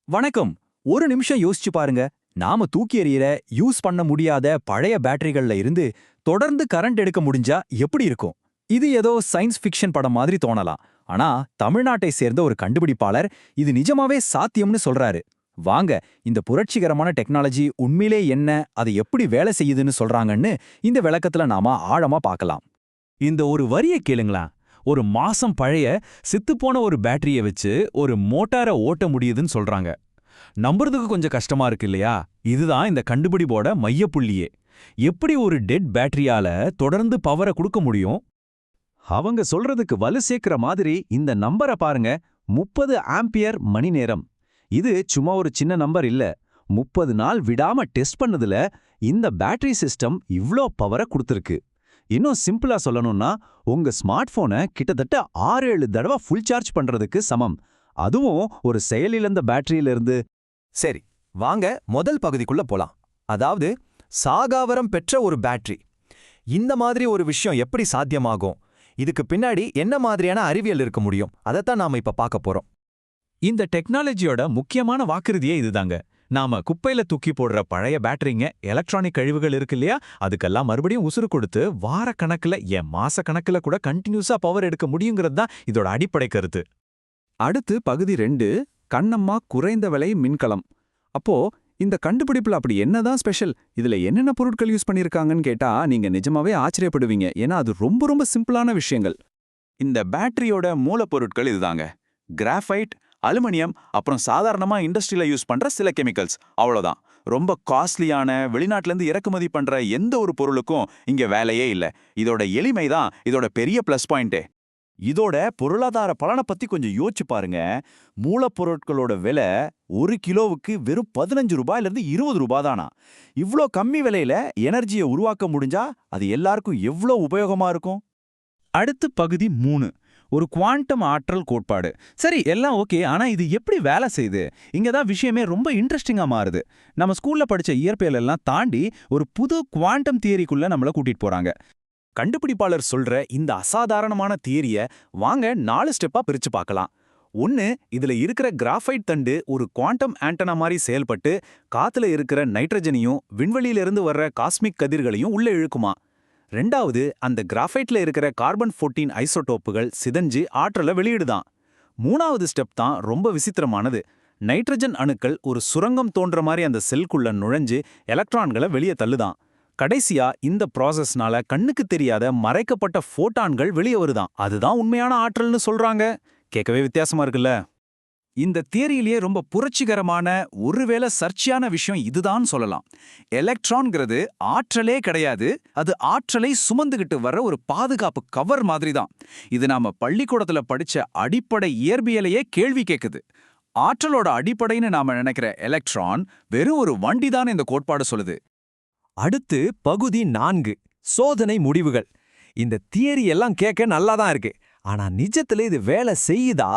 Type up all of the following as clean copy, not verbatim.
வணக்கம். ஒரு நிமிஷம் யோசிச்சு பாருங்க. நாம தூக்கி எறிகிற, யூஸ் பண்ண முடியாத பழைய பேட்டரிகள்ல இருந்து தொடர்ந்து கரண்ட் எடுக்க முடிஞ்சா எப்படி இருக்கும்? இது ஏதோ சயின்ஸ் ஃபிக்ஷன் படம் மாதிரி தோணலாம். ஆனா தமிழ்நாட்டை சேர்ந்த ஒரு கண்டுபிடிப்பாளர் இது நிஜமாவே சாத்தியம்னு சொல்றாரு. வாங்க, இந்த புரட்சிகரமான டெக்னாலஜி உண்மையிலே என்ன, அது எப்படி வேலை செய்யுதுன்னு சொல்றாங்கன்னு இந்த விளக்கத்துல நாம ஆழமா பார்க்கலாம். இந்த ஒரு வரிய கேளுங்களா. ஒரு மாசம் பழைய சித்துப்போன ஒரு பேட்டரிய வச்சு ஒரு மோட்டாரை ஓட்ட முடியுதுன்னு சொல்றாங்க. நம்புறதுக்கு கொஞ்சம் கஷ்டமா இருக்கு இல்லையா? இதுதான் இந்த கண்டுபிடிப்போட மையப்புள்ளியே. எப்படி ஒரு டெட் பேட்டரியால தொடர்ந்து பவரை கொடுக்க முடியும்? அவங்க சொல்றதுக்கு வலு சேர்க்கிற மாதிரி இந்த நம்பரை பாருங்க. 30 ஆம்பியர் மணி நேரம். இது சும்மா ஒரு சின்ன நம்பர் இல்ல. 30 நாள் விடாம டெஸ்ட் பண்ணதுல இந்த பேட்டரி சிஸ்டம் இவ்ளோ பவரை கொடுத்திருக்கு. இன்னும் சிம்பிளா சொல்லணும்னா, உங்க ஸ்மார்ட் போனை கிட்டத்தட்ட 6-7 தடவை ஃபுல் சார்ஜ் பண்றதுக்கு சமம். அதுவும் ஒரு செயலிழந்த பேட்டரியிலிருந்து. சரி, வாங்க முதல் பகுதிக்குள்ள போலாம். அதாவது சாகாவரம் பெற்ற ஒரு பேட்டரி. இந்த மாதிரி ஒரு விஷயம் எப்படி சாத்தியமாகும்? இதுக்கு பின்னாடி என்ன மாதிரியான அறிவியல் இருக்க முடியும்? அதைத்தான் நாம இப்ப பார்க்க போறோம். இந்த டெக்னாலஜியோட முக்கியமான வாக்குறுதியே இதுதாங்க. நாம குப்பையில தூக்கி போடுற பழைய பேட்டரிங்க, எலக்ட்ரானிக் கழிவுகள் இருக்கு இல்லையா, அதுக்கெல்லாம் மறுபடியும் உசுறு கொடுத்து வார கணக்குல மாச கணக்குல கூட கண்டினியூஸா பவர் எடுக்க முடியுங்கிறது தான் இதோட அடிப்படை கருத்து. அடுத்து பகுதி 2, கண்ணம்மா குறைந்த விலை மின்கலம். அப்போ இந்த கண்டுபிடிப்புல அப்படி என்னதான் ஸ்பெஷல்? இதுல என்னென்ன பொருட்கள் யூஸ் பண்ணிருக்காங்கன்னு கேட்டா நீங்க நிஜமாவே ஆச்சரியப்படுவீங்க. ஏன்னா அது ரொம்ப ரொம்ப சிம்பிளான விஷயங்கள். இந்த பேட்டரியோட மூலப்பொருட்கள் இதுதாங்க. கிராஃபைட், அலுமினியம், அப்புறம் சாதாரணமா இண்டஸ்ட்ரியில யூஸ் பண்ற சில கெமிக்கல்ஸ், அவ்வளோதான். ரொம்ப காஸ்ட்லியான வெளிநாட்டிலேருந்து இறக்குமதி பண்ற எந்த ஒரு பொருளுக்கும் இங்க வேலையே இல்ல. இதோட எளிமை தான் இதோட பெரிய பிளஸ் பாயிண்டே. இதோட பொருளாதார பலனை பத்தி கொஞ்சம் யோசிச்சு பாருங்க. மூலப்பொருட்களோட விலை 1 கிலோவுக்கு வெறும் 15 ரூபாயிலிருந்து 20 ரூபாய் தானா. இவ்ளோ கம்மி விலையில எனர்ஜியை உருவாக்க முடிஞ்சா அது எல்லாருக்கும் எவ்வளோ உபயோகமா இருக்கும். அடுத்து பகுதி 3, ஒரு குவாண்டம் ஆற்றல் கோட்பாடு. சரி, எல்லாம் ஓகே. ஆனா இது எப்படி வேலை செய்யுது? இங்கதான் விஷயமே ரொம்ப இன்ட்ரெஸ்டிங்கா மாறுது. நம்ம ஸ்கூல்ல படிச்ச இயற்பியல் எல்லாம் தாண்டி ஒரு புது குவாண்டம் தியரிக்குள்ள நம்மள கூட்டிட்டு போறாங்க. கண்டுபிடிப்பாளர் சொல்ற இந்த அசாதாரணமான தியரிய வாங்க 4 ஸ்டெப்பா பிரிச்சு பார்க்கலாம். 1, இதுல இருக்கிற கிராஃபைட் தண்டு ஒரு குவாண்டம் ஆண்டனா மாதிரி செயல்பட்டு காத்துல இருக்கிற நைட்ரஜனையும் விண்வெளியிலிருந்து வர்ற காஸ்மிக் கதிர்களையும் உள்ள இழுக்குமா. 2வது, அந்த கிராஃபைட்ல இருக்கிற கார்பன் 14 ஐசோடோப்புகள் சிதஞ்சு ஆற்றலை வெளியிடுதான். 3வது ஸ்டெப் தான் ரொம்ப விசித்திரமானது. நைட்ரஜன் அணுக்கள் ஒரு சுரங்கம் தோன்ற மாதிரி அந்த செல்குள்ள நுழைஞ்சு எலக்ட்ரான்களை வெளியே தள்ளுதான். கடைசியா இந்த ப்ராசஸ்னால கண்ணுக்கு தெரியாத மறைக்கப்பட்ட ஃபோட்டான்கள் வெளியே வருதான். அதுதான் உண்மையான ஆற்றல்னு சொல்றாங்க. கேட்கவே வித்தியாசமா இருக்குல்ல? இந்த தியரியிலேயே ரொம்ப புரட்சிகரமான ஒருவேளை சர்ச்சையான விஷயம் இதுதான் சொல்லலாம். எலக்ட்ரான்ங்கிறது ஆற்றலே கிடையாது, அது ஆற்றலை சுமந்துகிட்டு வர்ற ஒரு பாதுகாப்பு கவர் மாதிரி தான். இது நாம பள்ளிக்கூடத்துல படிச்ச அடிப்படை இயற்பியலையே கேள்வி கேட்குது. ஆற்றலோட அடிப்படைன்னு நாம நினைக்கிற எலக்ட்ரான் வெறும் ஒரு வண்டி தான் இந்த கோட்பாடு சொல்லுது. அடுத்து பகுதி 4, சோதனை முடிவுகள். இந்த தியரி எல்லாம் கேட்க நல்லாதான் இருக்கு. ஆனா நிஜத்துல இது வேலை செய்யுதா?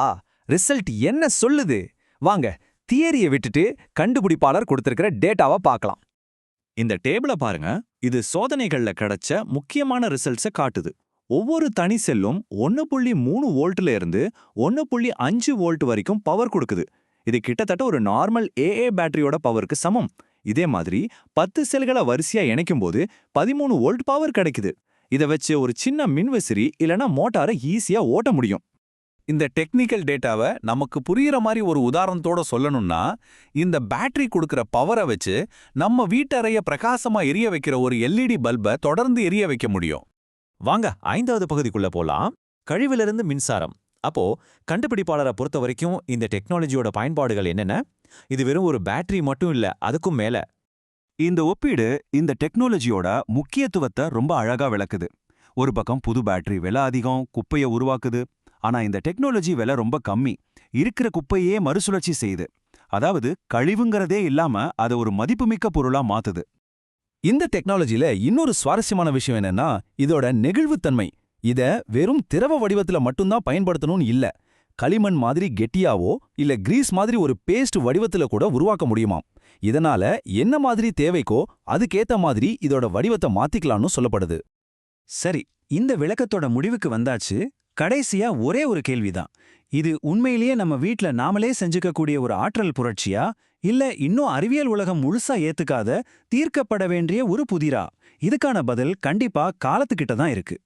ரிசல்ட் என்ன சொல்லுது? வாங்க, தியரியை விட்டுட்டு கண்டுபிடிப்பாளர் கொடுத்திருக்கிற டேட்டாவை பார்க்கலாம். இந்த டேபிள பாருங்க. இது சோதனைகள்ல கிடைச்ச முக்கியமான ரிசல்ட்ஸை காட்டுது. ஒவ்வொரு தனி செல்லும் 1.3 வோல்ட்ல இருந்து 1.5 வோல்ட் வரைக்கும் பவர் கொடுக்குது. இது கிட்டத்தட்ட ஒரு நார்மல் AA பேட்டரியோட பவருக்கு சமம். இதே மாதிரி 10 செல்களை வரிசையா இணைக்கும் போது 13 வோல்ட் பவர் கிடைக்குது. இதை வச்சு ஒரு சின்ன மின்விசிறி இல்லனா மோட்டாரை ஈஸியா ஓட்ட முடியும். இந்த டெக்னிக்கல் டேட்டாவை நமக்கு புரியுற மாதிரி ஒரு உதாரணத்தோட சொல்லணும்னா, இந்த பேட்டரி கொடுக்கிற பவரை வச்சு நம்ம வீட்டறைய பிரகாசமா எரிய வைக்கிற ஒரு LED பல்பை தொடர்ந்து எரிய வைக்க முடியும். வாங்க 5வது பகுதிக்குள்ள போலாம். கழிவிலிருந்து மின்சாரம். அப்போ கண்டுபிடிப்பாளரை பொறுத்த வரைக்கும் இந்த டெக்னாலஜியோட பயன்பாடுகள் என்னென்ன? இது வெறும் ஒரு பேட்டரி மட்டும் இல்ல, அதுக்கும் மேல. இந்த ஒப்பீடு இந்த டெக்னாலஜியோட முக்கியத்துவத்தை ரொம்ப அழகா விளக்குது. ஒரு பக்கம் புது பேட்டரி விலை அதிகம், குப்பையை உருவாக்குது. ஆனா இந்த டெக்னாலஜி விலை ரொம்ப கம்மி. இருக்கிற குப்பையே மறுசுழற்சி செய்யுது. அதாவது கழிவுங்கிறதே இல்லாம அதை ஒரு மதிப்புமிக்க பொருளா மாத்துது. இந்த டெக்னாலஜில இன்னொரு சுவாரஸ்யமான விஷயம் என்னன்னா, இதோட நெகிழ்வுத்தன்மை. இத வெறும் திரவ வடிவத்துல மட்டும்தான் பயன்படுத்தணும்னு இல்ல, களிமண் மாதிரி கெட்டியாவோ இல்ல கிரீஸ் மாதிரி ஒரு பேஸ்ட் வடிவத்துல கூட உருவாக்க முடியுமாம். இதனால என்ன மாதிரி தேவைக்கோ அதுக்கேத்த மாதிரி இதோட வடிவத்தை மாத்திக்கலாம்னு சொல்லப்படுது. சரி, இந்த விளக்கத்தோட முடிவுக்கு வந்தாச்சு. கடைசியா ஒரே ஒரு கேள்விதான். இது உண்மையிலேயே நம்ம வீட்ல நாமளே செஞ்சுக்கக்கூடிய ஒரு ஆற்றல் புரட்சியா, இல்ல இன்னும் அறிவியல் உலகம் முழுசா ஏத்துக்காத தீர்க்கப்பட வேண்டிய ஒரு புதிரா? இதுக்கான பதில் கண்டிப்பா காலத்துக்கிட்ட தான் இருக்கு.